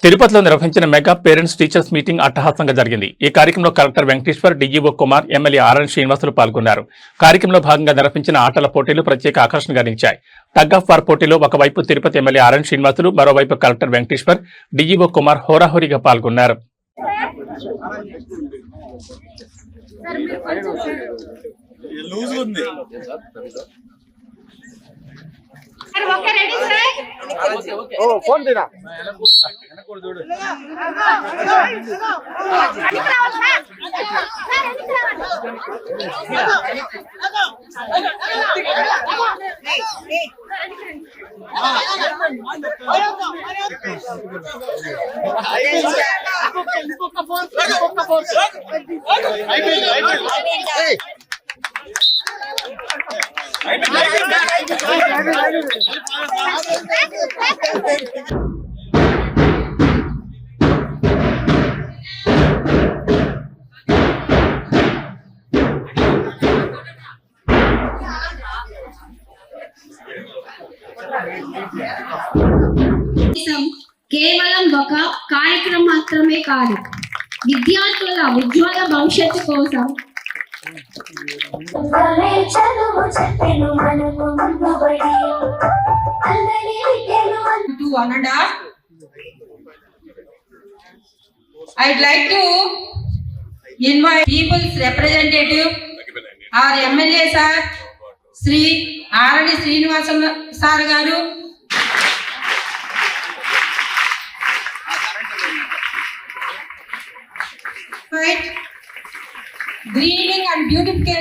తిరుపతిలో నిర్వహించిన mega parents teachers meeting అట్టహాసంగా జరిగింది. ఈ కార్యక్రమంలో collector Venkateshwar, DGO Kumar, MLA RN Srinivasulu పాల్గొన్నారు. కార్యక్రమంలో భాగంగా నిర్వహించిన ఆటల పోటీలు ప్రత్యేక ఆకర్షణగా నిలిచాయి. టగ్ ఆఫ్ వార్ పోటీలో ఒకవైపు తిరుపతి ఎమ్మెల్యే ఆర్ఎన్ శ్రీనివాసులు, మరోవైపు కలెక్టర్ వెంకటేశ్వర్, డీజీఓ కుమార్ హోరాహోరీగా పాల్గొన్నారు. ఫోన్ తీరా కేవలం ఒక కార్యక్రమం మాత్రమే కాదు, విద్యార్థుల ఉజ్వల భవిష్యత్తు కోసం I'd like to invite people's representative, our MLA sir, Sri R.N. Srinivasan sir garu. Greeting and beautification.